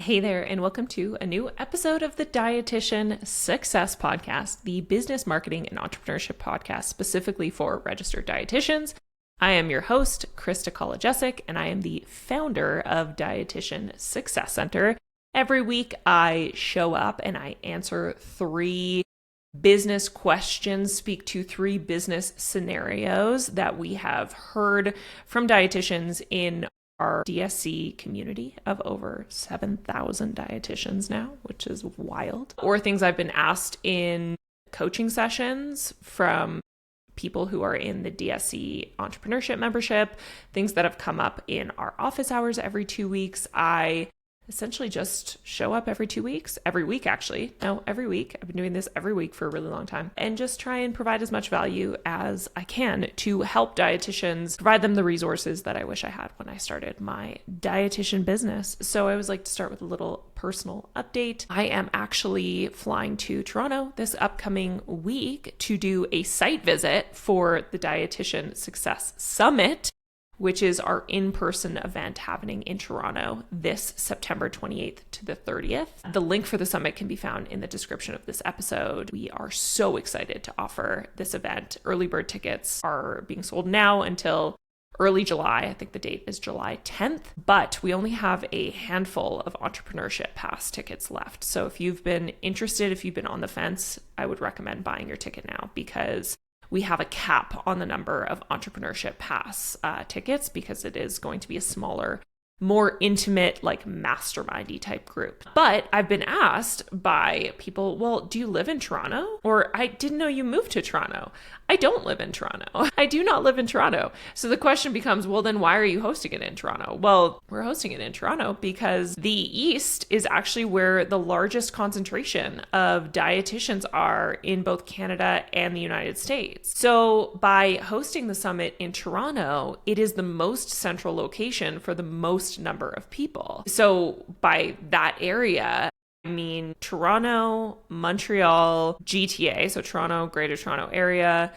Hey there, and welcome to a new episode of the Dietitian Success Podcast, the business marketing and entrepreneurship podcast specifically for registered dietitians. I am your host, Krista Kolajesic, and I am the founder of Dietitian Success Center. Every week, I show up and I answer 3 business questions, speak to 3 business scenarios that we have heard from dietitians in our DSC community of over 7,000 dietitians now, which is wild. Or things I've been asked in coaching sessions from people who are in the DSC entrepreneurship membership, things that have come up in our office hours every 2 weeks. I essentially just show up every 2 weeks, every week actually. No, every week. I've been doing this every week for a really long time, and just try and provide as much value as I can to help dietitians, provide them the resources that I wish I had when I started my dietitian business. So I always like to start with a little personal update. I am actually flying to Toronto this upcoming week to do a site visit for the Dietitian Success Summit, which is our in-person event happening in Toronto this September 28th to the 30th. The link for the summit can be found in the description of this episode. We are so excited to offer this event. Early bird tickets are being sold now until early July. I think the date is July 10th, but we only have a handful of entrepreneurship pass tickets left. So if you've been interested, if you've been on the fence, I would recommend buying your ticket now, because we have a cap on the number of entrepreneurship pass tickets, because it is going to be a smaller, more intimate, like mastermindy type group. But I've been asked by people, well, do you live in Toronto? Or I didn't know you moved to Toronto. I don't live in Toronto. I do not live in Toronto. So the question becomes, well, then why are you hosting it in Toronto? Well, we're hosting it in Toronto because the East is actually where the largest concentration of dietitians are in both Canada and the United States. So by hosting the summit in Toronto, it is the most central location for the most number of people. So by that area, I mean Toronto, Montreal, GTA, so Toronto, Greater Toronto Area,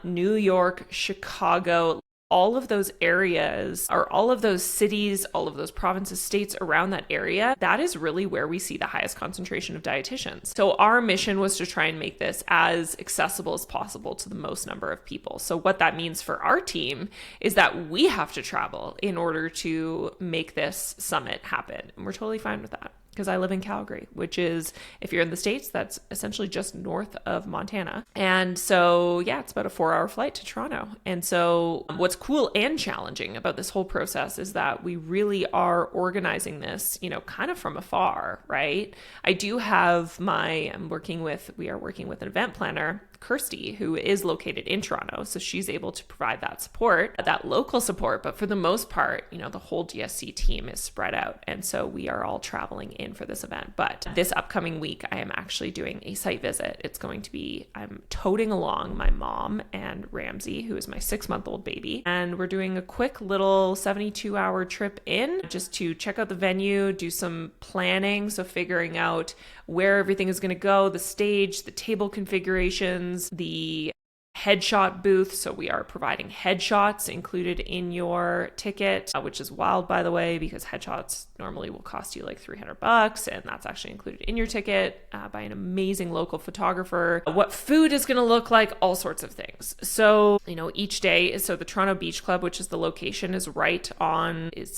New York, Chicago, all of those areas, or all of those cities, all of those provinces, states around that area, that is really where we see the highest concentration of dietitians. So our mission was to try and make this as accessible as possible to the most number of people. So what that means for our team is that we have to travel in order to make this summit happen. And we're totally fine with that, because I live in Calgary, which is, if you're in the States, that's essentially just north of Montana. And so, yeah, it's about a 4-hour flight to Toronto. And so what's cool and challenging about this whole process is that we really are organizing this, kind of from afar, right? I do have we are working with an event planner, Kirsty, who is located in Toronto. So she's able to provide that support, that local support. But for the most part, the whole DSC team is spread out. And so we are all traveling in for this event. But this upcoming week, I am actually doing a site visit. It's going to be, I'm toting along my mom and Ramsey, who is my 6-month-old baby. And we're doing a quick little 72-hour trip in just to check out the venue, do some planning. So figuring out where everything is going to go, the stage, the table configurations, the headshot booth. So we are providing headshots included in your ticket, which is wild, by the way, because headshots normally will cost you like $300, and that's actually included in your ticket by an amazing local photographer. What food is going to look like, all sorts of things. So, each day, so the Toronto Beach Club, which is the location, is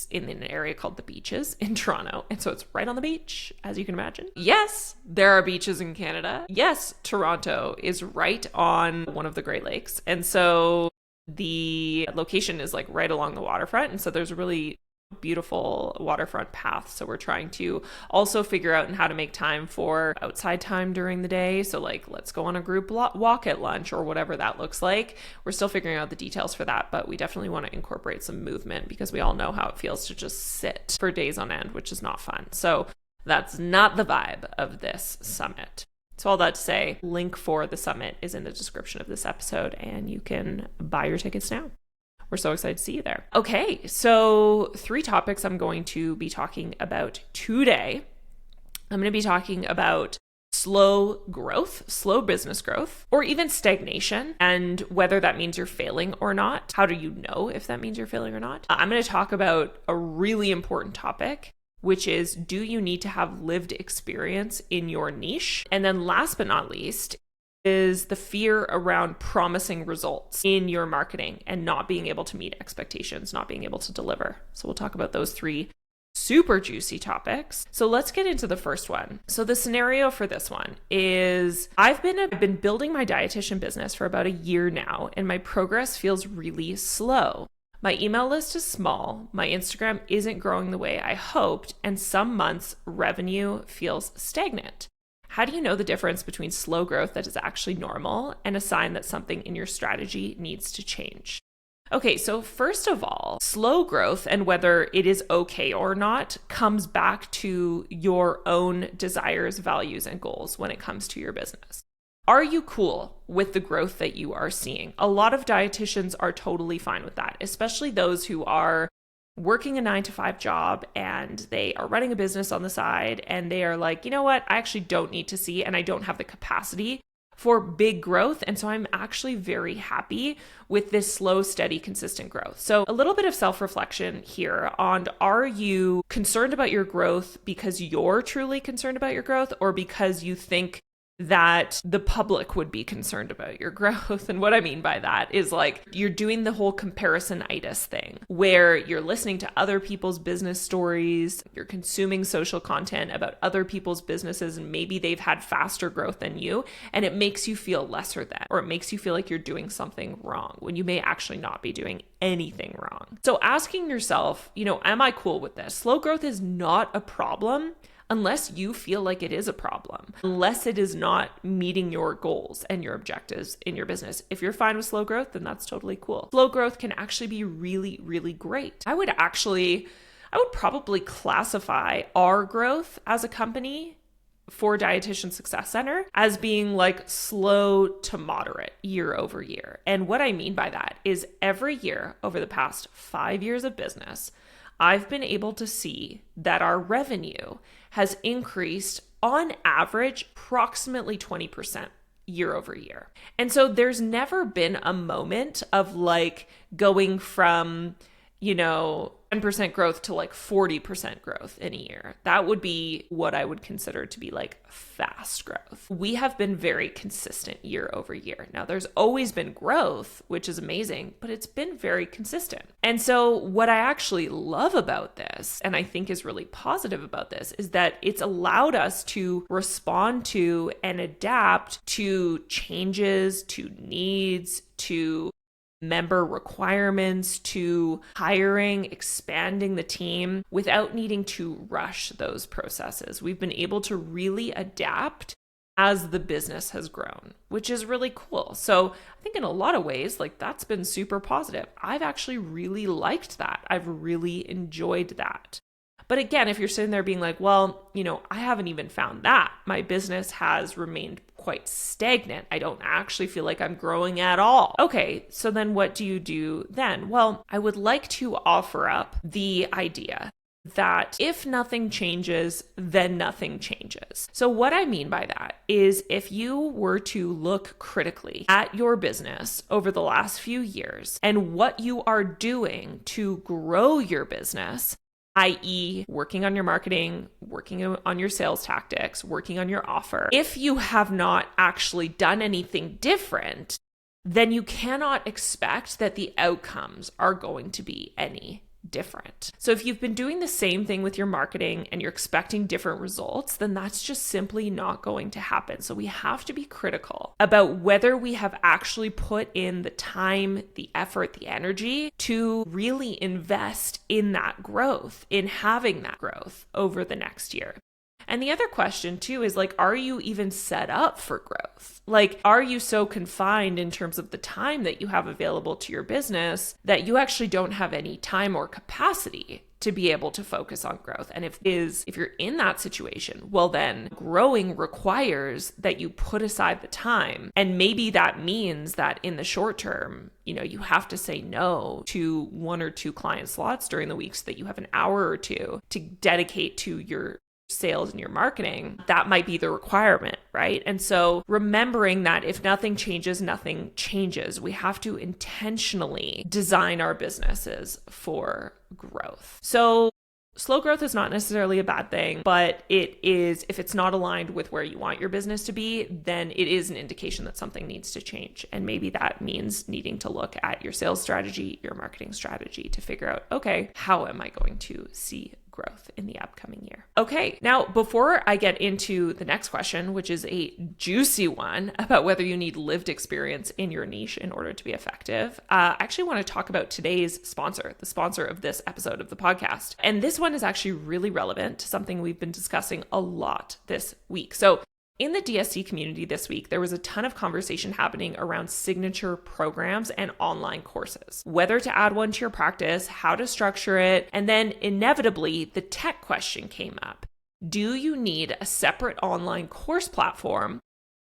in an area called the Beaches in Toronto. And so it's right on the beach, as you can imagine. Yes, there are beaches in Canada. Yes, Toronto is right on one of the Great Lakes. And so the location is like right along the waterfront. And so there's a really beautiful waterfront path. So we're trying to also figure out how to make time for outside time during the day. So like, let's go on a group walk at lunch or whatever that looks like. We're still figuring out the details for that, but we definitely want to incorporate some movement, because we all know how it feels to just sit for days on end, which is not fun. So that's not the vibe of this summit. So all that to say, link for the summit is in the description of this episode, and you can buy your tickets now. We're so excited to see you there. Okay, so 3 topics I'm going to be talking about today. I'm going to be talking about slow growth, slow business growth, or even stagnation, and whether that means you're failing or not. How do you know if that means you're failing or not? I'm going to talk about a really important topic, which is, do you need to have lived experience in your niche? And then last but not least is the fear around promising results in your marketing and not being able to meet expectations, not being able to deliver. So we'll talk about those three super juicy topics. So let's get into the first one. So the scenario for this one is I've been building my dietitian business for about a year now, and my progress feels really slow. My email list is small, my Instagram isn't growing the way I hoped, and some months revenue feels stagnant. How do you know the difference between slow growth that is actually normal and a sign that something in your strategy needs to change? Okay, so first of all, slow growth and whether it is okay or not comes back to your own desires, values, and goals when it comes to your business. Are you cool with the growth that you are seeing? A lot of dietitians are totally fine with that, especially those who are working a 9-to-5 job and they are running a business on the side and they are like, you know what, I actually don't need to see and I don't have the capacity for big growth. And so I'm actually very happy with this slow, steady, consistent growth. So a little bit of self-reflection here on, are you concerned about your growth because you're truly concerned about your growth, or because you think that the public would be concerned about your growth? And what I mean by that is like you're doing the whole comparisonitis thing where you're listening to other people's business stories, you're consuming social content about other people's businesses, and maybe they've had faster growth than you, and it makes you feel lesser than, or it makes you feel like you're doing something wrong when you may actually not be doing anything wrong. So asking yourself, am I cool with this? Slow growth is not a problem unless you feel like it is a problem, unless it is not meeting your goals and your objectives in your business. If you're fine with slow growth, then that's totally cool. Slow growth can actually be really, really great. I would probably classify our growth as a company for Dietitian Success Center as being like slow to moderate year over year. And what I mean by that is every year over the past 5 years of business, I've been able to see that our revenue has increased on average approximately 20% year over year. And so there's never been a moment of like going from, 10% growth to like 40% growth in a year. That would be what I would consider to be like fast growth. We have been very consistent year over year. Now, there's always been growth, which is amazing, but it's been very consistent. And so what I actually love about this, and I think is really positive about this, is that it's allowed us to respond to and adapt to changes, to needs, to member requirements, to hiring, expanding the team without needing to rush those processes. We've been able to really adapt as the business has grown, which is really cool. So I think in a lot of ways, like that's been super positive. I've actually really liked that. I've really enjoyed that. But again, if you're sitting there being like, well, I haven't even found that. My business has remained quite stagnant. I don't actually feel like I'm growing at all. Okay, so then what do you do then? Well, I would like to offer up the idea that if nothing changes, then nothing changes. So what I mean by that is if you were to look critically at your business over the last few years and what you are doing to grow your business, i.e. working on your marketing, working on your sales tactics, working on your offer. If you have not actually done anything different, then you cannot expect that the outcomes are going to be any different. So if you've been doing the same thing with your marketing and you're expecting different results, then that's just simply not going to happen. So we have to be critical about whether we have actually put in the time, the effort, the energy to really invest in that growth, in having that growth over the next year. And the other question too is like, are you even set up for growth? Like, are you so confined in terms of the time that you have available to your business that you actually don't have any time or capacity to be able to focus on growth? And if you're in that situation, well then growing requires that you put aside the time. And maybe that means that in the short term, you have to say no to 1 or 2 client slots during the week so that you have an hour or 2 to dedicate to your sales and your marketing. That might be the requirement, right? And so remembering that if nothing changes, nothing changes. We have to intentionally design our businesses for growth. So Slow growth is not necessarily a bad thing, but it is, if it's not aligned with where you want your business to be, then it is an indication that something needs to change. And maybe that means needing to look at your sales strategy, your marketing strategy to figure out, okay, how am I going to see growth in the upcoming year? Okay, now before I get into the next question, which is a juicy one about whether you need lived experience in your niche in order to be effective, I actually want to talk about today's sponsor, the sponsor of this episode of the podcast. And this one is actually really relevant to something we've been discussing a lot this week. So in the DSC community this week, there was a ton of conversation happening around signature programs and online courses, whether to add one to your practice, how to structure it, and then inevitably the tech question came up. Do you need a separate online course platform,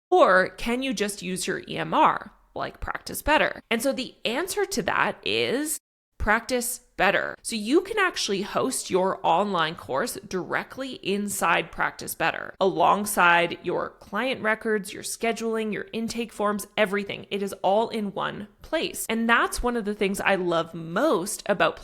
or can you just use your EMR, like Practice Better? And so the answer to that is Practice Better. So you can actually host your online course directly inside Practice Better, alongside your client records, your scheduling, your intake forms, everything. It is all in one place. And that's one of the things I love most about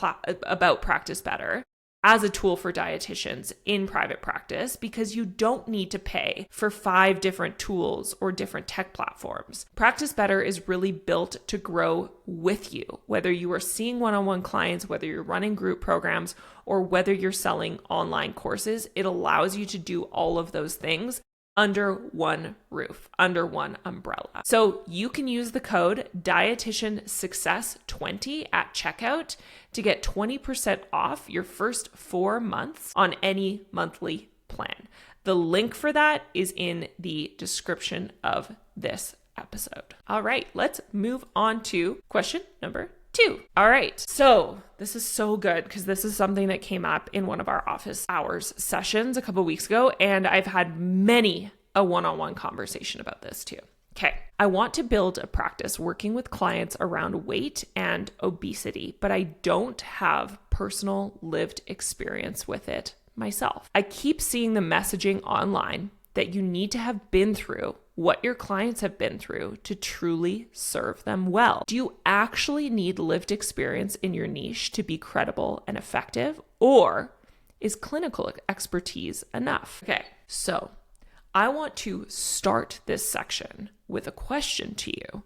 Practice Better as a tool for dietitians in private practice, because you don't need to pay for 5 different tools or different tech platforms. Practice Better is really built to grow with you, whether you are seeing one-on-one clients, whether you're running group programs, or whether you're selling online courses. It allows you to do all of those things under one roof, under one umbrella. So you can use the code Dietitian Success 20 at checkout to get 20% off your first 4 months on any monthly plan. The link for that is in the description of this episode. All right, let's move on to question number 2. All right, so this is so good because this is something that came up in one of our office hours sessions a couple weeks ago, and I've had many a one-on-one conversation about this too. Okay, I want to build a practice working with clients around weight and obesity, but I don't have personal lived experience with it myself. I keep seeing the messaging online that you need to have been through what your clients have been through to truly serve them well. Do you actually need lived experience in your niche to be credible and effective, or is clinical expertise enough? Okay, so I want to start this section with a question to you,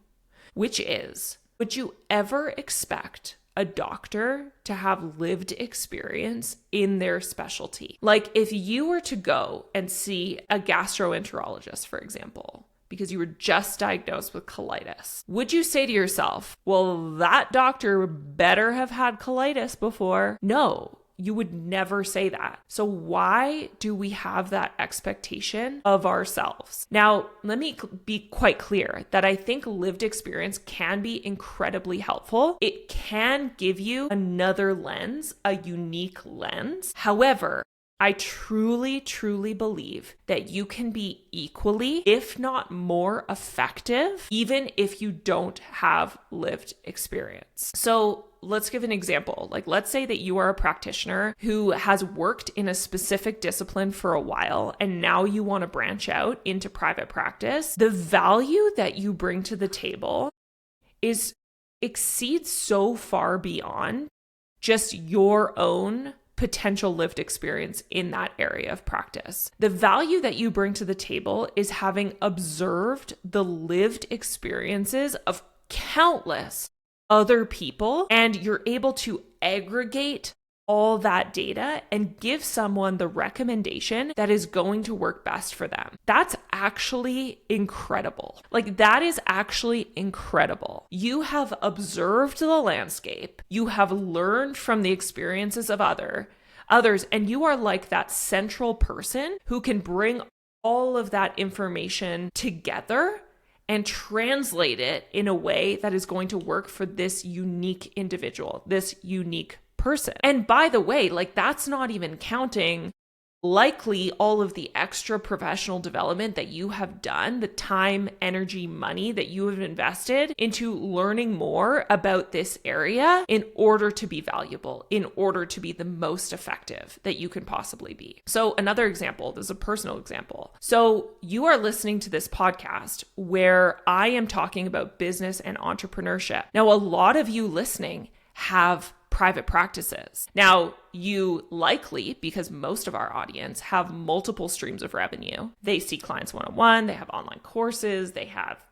which is, would you ever expect a doctor to have lived experience in their specialty? Like if you were to go and see a gastroenterologist, for example, because you were just diagnosed with colitis, would you say to yourself, well, that doctor better have had colitis before? No. You would never say that. So why do we have that expectation of ourselves? Now, let me be quite clear that I think lived experience can be incredibly helpful. It can give you another lens, a unique lens. However, I truly, truly believe that you can be equally, if not more effective, even if you don't have lived experience. So let's give an example. Like, let's say that you are a practitioner who has worked in a specific discipline for a while, and now you want to branch out into private practice. The value that you bring to the table exceeds so far beyond just your own potential lived experience in that area of practice. The value that you bring to the table is having observed the lived experiences of countless other people, and you're able to aggregate all that data and give someone the recommendation that is going to work best for them. That's actually incredible. Like, that is actually incredible. You have observed the landscape, you have learned from the experiences of others, and you are like that central person who can bring all of that information together and translate it in a way that is going to work for this unique individual, this unique person. And by the way, like, that's not even counting likely all of the extra professional development that you have done, the time, energy, money that you have invested into learning more about this area in order to be valuable, in order to be the most effective that you can possibly be. So another example, this is a personal example. So you are listening to this podcast where I am talking about business and entrepreneurship. Now, a lot of you listening have private practices. Now, you likely, because most of our audience have multiple streams of revenue, they see clients one-on-one, they have online courses, they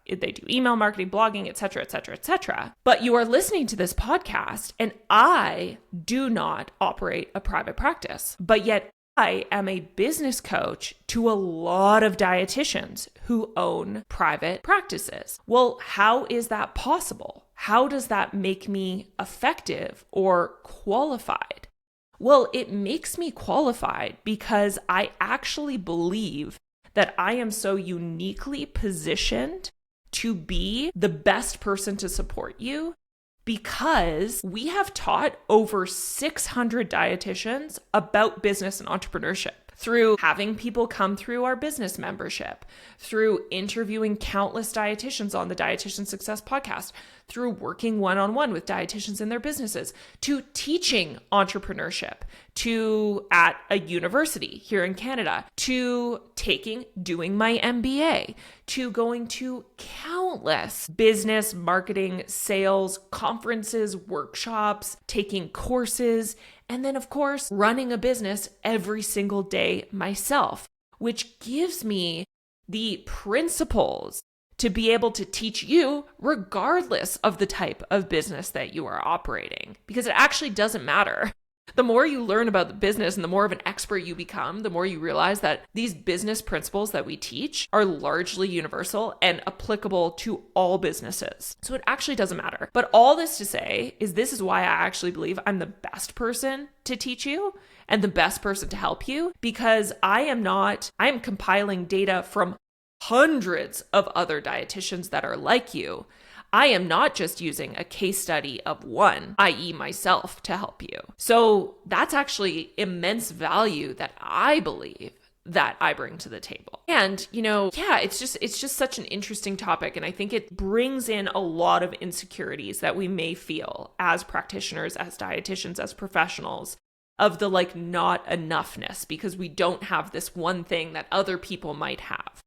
do email marketing, blogging, etc., etc., etc. But you are listening to this podcast, and I do not operate a private practice, but yet I am a business coach to a lot of dietitians who own private practices. Well, how is that possible? How does that make me effective or qualified? Well, it makes me qualified because I actually believe that I am so uniquely positioned to be the best person to support you, because we have taught over 600 dietitians about business and entrepreneurship through having people come through our business membership, through interviewing countless dietitians on the Dietitian Success Podcast, through working one-on-one with dietitians in their businesses, to teaching entrepreneurship, to at a university here in Canada, to doing my MBA, to going to countless business, marketing, sales, conferences, workshops, taking courses, and then of course, running a business every single day myself, which gives me the principles to be able to teach you regardless of the type of business that you are operating, because it actually doesn't matter. The more you learn about the business and the more of an expert you become, the more you realize that these business principles that we teach are largely universal and applicable to all businesses. So it actually doesn't matter. But all this to say is this is why I actually believe I'm the best person to teach you and the best person to help you, because I am compiling data from hundreds of other dietitians that are like you. I am not just using a case study of one, i.e. myself, to help you. So that's actually immense value that I believe that I bring to the table. And, it's just such an interesting topic. And I think it brings in a lot of insecurities that we may feel as practitioners, as dietitians, as professionals, of the not enoughness, because we don't have this one thing that other people might have.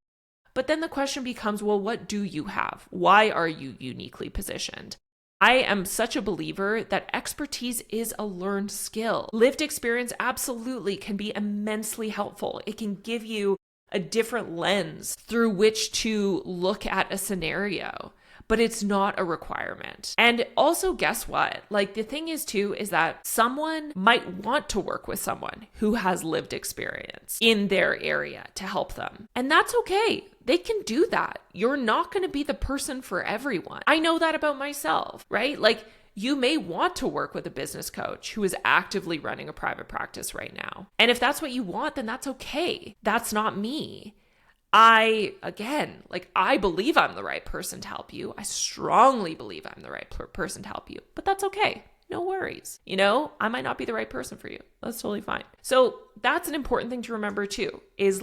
But then the question becomes, well, what do you have? Why are you uniquely positioned? I am such a believer that expertise is a learned skill. Lived experience absolutely can be immensely helpful. It can give you a different lens through which to look at a scenario, but it's not a requirement. And also, guess what? The thing is too, is that someone might want to work with someone who has lived experience in their area to help them. And that's okay. They can do that. You're not going to be the person for everyone. I know that about myself, right? You may want to work with a business coach who is actively running a private practice right now. And if that's what you want, then that's okay. That's not me. I believe I'm the right person to help you. I strongly believe I'm the right person to help you, but that's okay. No worries. I might not be the right person for you. That's totally fine. So that's an important thing to remember too, is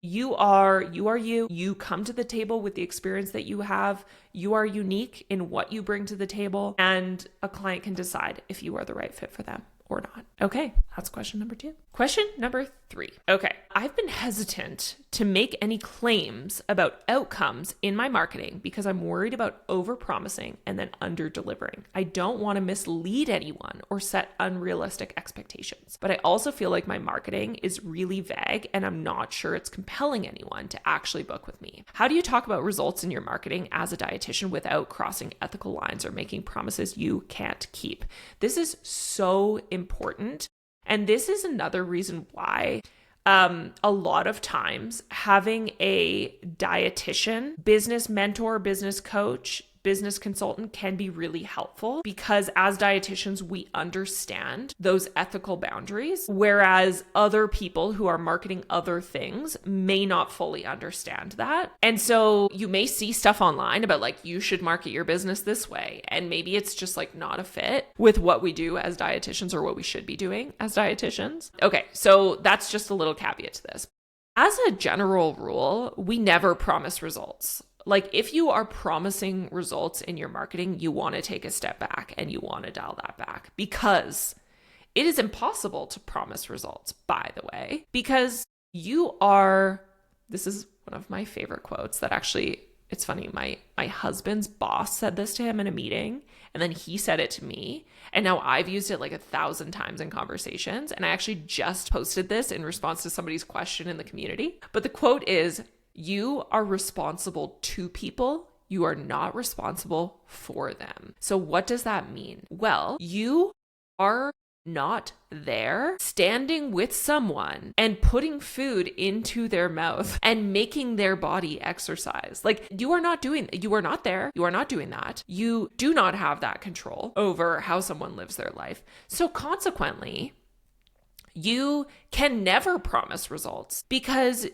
you are you. You come to the table with the experience that you have. You are unique in what you bring to the table, and a client can decide if you are the right fit for them or not. Okay, that's question number 2. Question number 3. Okay, I've been hesitant to make any claims about outcomes in my marketing because I'm worried about over-promising and then under-delivering. I don't want to mislead anyone or set unrealistic expectations, but I also feel like my marketing is really vague and I'm not sure it's compelling anyone to actually book with me. How do you talk about results in your marketing as a dietitian without crossing ethical lines or making promises you can't keep? This is so important. And this is another reason why a lot of times having a dietitian, business mentor, business coach, business consultant can be really helpful, because as dietitians, we understand those ethical boundaries, whereas other people who are marketing other things may not fully understand that. And so you may see stuff online about you should market your business this way. And maybe it's just not a fit with what we do as dietitians or what we should be doing as dietitians. Okay, so that's just a little caveat to this. As a general rule, we never promise results. If you are promising results in your marketing, you want to take a step back and you want to dial that back, because it is impossible to promise results, by the way, because this is one of my favorite quotes that actually It's funny, my husband's boss said this to him in a meeting, and then he said it to me. And now I've used it like 1,000 times in conversations. And I actually just posted this in response to somebody's question in the community. But the quote is, "You are responsible to people. You are not responsible for them." So what does that mean? Well, you are not there standing with someone and putting food into their mouth and making their body exercise. Like, you are not there. You are not doing that. You do not have that control over how someone lives their life. So consequently, you can never promise results because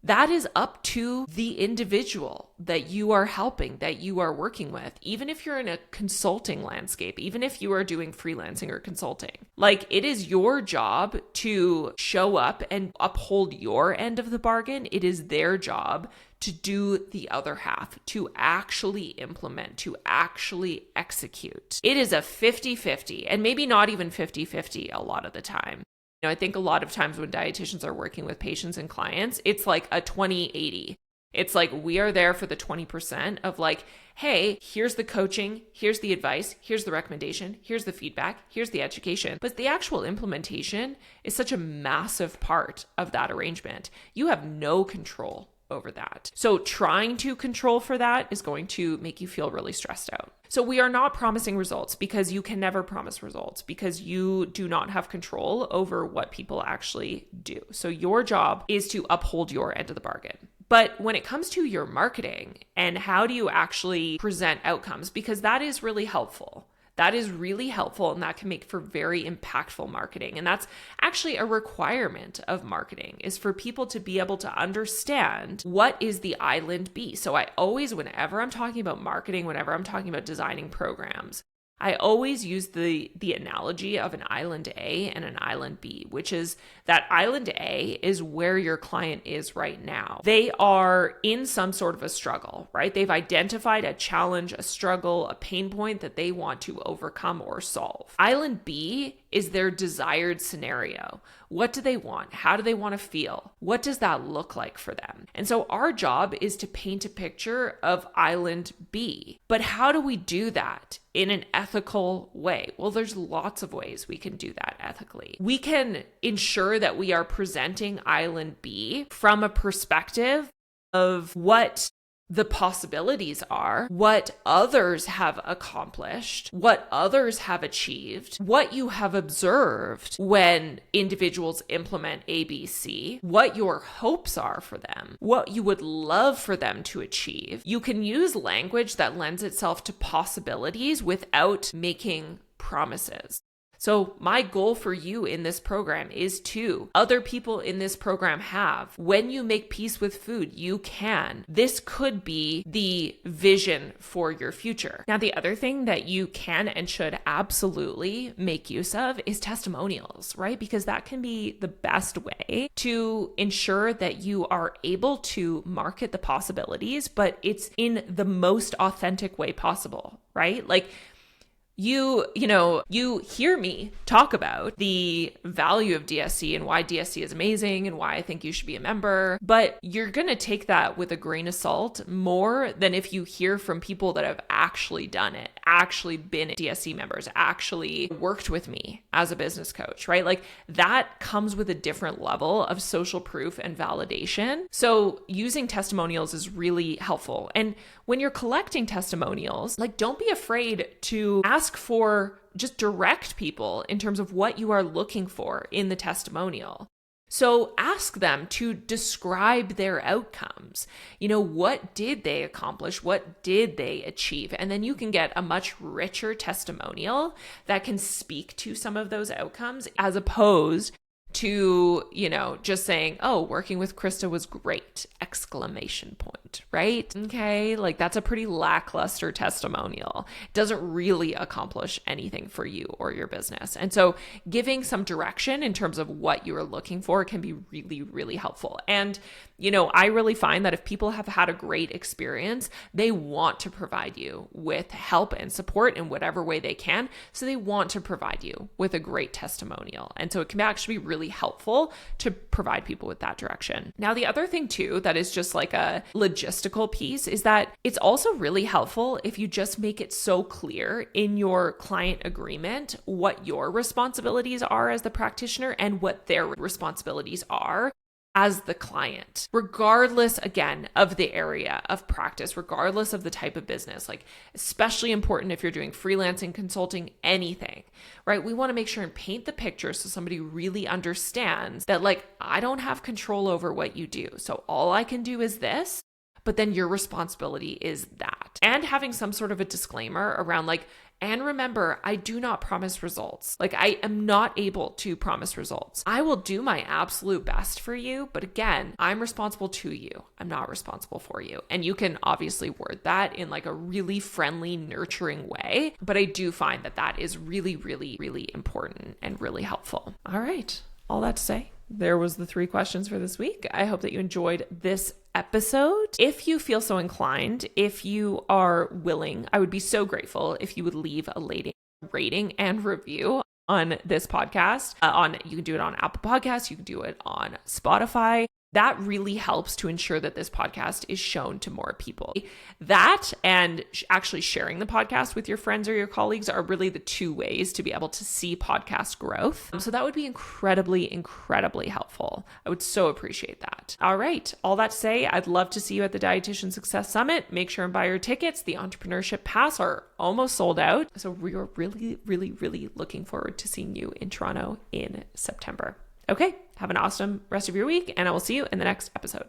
that is up to the individual that you are helping, that you are working with, even if you're in a consulting landscape, even if you are doing freelancing or consulting. Like, it is your job to show up and uphold your end of the bargain. It is their job to do the other half, to actually implement, to actually execute. It is a 50-50, and maybe not even 50-50 a lot of the time. I think a lot of times when dietitians are working with patients and clients, it's like a 20-80. It's like, we are there for the 20% of like, hey, here's the coaching, here's the advice, here's the recommendation, here's the feedback, here's the education. But the actual implementation is such a massive part of that arrangement. You have no control over that. So trying to control for that is going to make you feel really stressed out. So we are not promising results because you can never promise results because you do not have control over what people actually do. So your job is to uphold your end of the bargain. But when it comes to your marketing and how do you actually present outcomes, because that is really helpful. That is really helpful, and that can make for very impactful marketing. And that's actually a requirement of marketing, is for people to be able to understand what is the island B. So I always, whenever I'm talking about marketing, whenever I'm talking about designing programs, I always use the analogy of an island A and an island B, which is that island A is where your client is right now. They are in some sort of a struggle, right? They've identified a challenge, a struggle, a pain point that they want to overcome or solve. Island B is their desired scenario. What do they want? How do they want to feel? What does that look like for them? And so our job is to paint a picture of Island B. But how do we do that in an ethical way? Well, there's lots of ways we can do that ethically. We can ensure that we are presenting Island B from a perspective of what the possibilities are, what others have accomplished, what others have achieved, what you have observed when individuals implement ABC, what your hopes are for them, what you would love for them to achieve. You can use language that lends itself to possibilities without making promises. So my goal for you in this program is to other people in this program have. When you make peace with food, you can. This could be the vision for your future. Now, the other thing that you can and should absolutely make use of is testimonials, right? Because that can be the best way to ensure that you are able to market the possibilities, but it's in the most authentic way possible, right? Like, you hear me talk about the value of DSC and why DSC is amazing and why I think you should be a member, but you're going to take that with a grain of salt more than if you hear from people that have actually done it, actually been DSC members, actually worked with me as a business coach, right? Like, that comes with a different level of social proof and validation. So using testimonials is really helpful. And when you're collecting testimonials, like, don't be afraid to ask for just direct people in terms of what you are looking for in the testimonial. So ask them to describe their outcomes. What did they accomplish? What did they achieve? And then you can get a much richer testimonial that can speak to some of those outcomes, as opposed to, just saying, oh, working with Krista was great, ! Right? Okay. Like, that's a pretty lackluster testimonial. It doesn't really accomplish anything for you or your business. And so giving some direction in terms of what you are looking for can be really, really helpful. And, I really find that if people have had a great experience, they want to provide you with help and support in whatever way they can. So they want to provide you with a great testimonial. And so it can actually be really helpful to provide people with that direction. Now, the other thing too, that is just like a legit logistical piece is that it's also really helpful if you just make it so clear in your client agreement what your responsibilities are as the practitioner and what their responsibilities are as the client, regardless, again, of the area of practice, regardless of the type of business, like especially important if you're doing freelancing, consulting, anything, right? We want to make sure and paint the picture so somebody really understands that, like, I don't have control over what you do. So all I can do is this, but then your responsibility is that. And having some sort of a disclaimer around like, and remember, I do not promise results. Like, I am not able to promise results. I will do my absolute best for you. But again, I'm responsible to you. I'm not responsible for you. And you can obviously word that in like a really friendly, nurturing way. But I do find that that is really, really, really important and really helpful. All right. All that to say, there was the 3 questions for this week. I hope that you enjoyed this episode. If you feel so inclined, if you are willing, I would be so grateful if you would leave a rating and review on this podcast. You can do it on Apple Podcasts, you can do it on Spotify. That really helps to ensure that this podcast is shown to more people. That and actually sharing the podcast with your friends or your colleagues are really the 2 ways to be able to see podcast growth. So that would be incredibly, incredibly helpful. I would so appreciate that. All right. All that to say, I'd love to see you at the Dietitian Success Summit. Make sure and buy your tickets. The Entrepreneurship Pass are almost sold out. So we are really, really, really looking forward to seeing you in Toronto in September. Okay, have an awesome rest of your week, and I will see you in the next episode.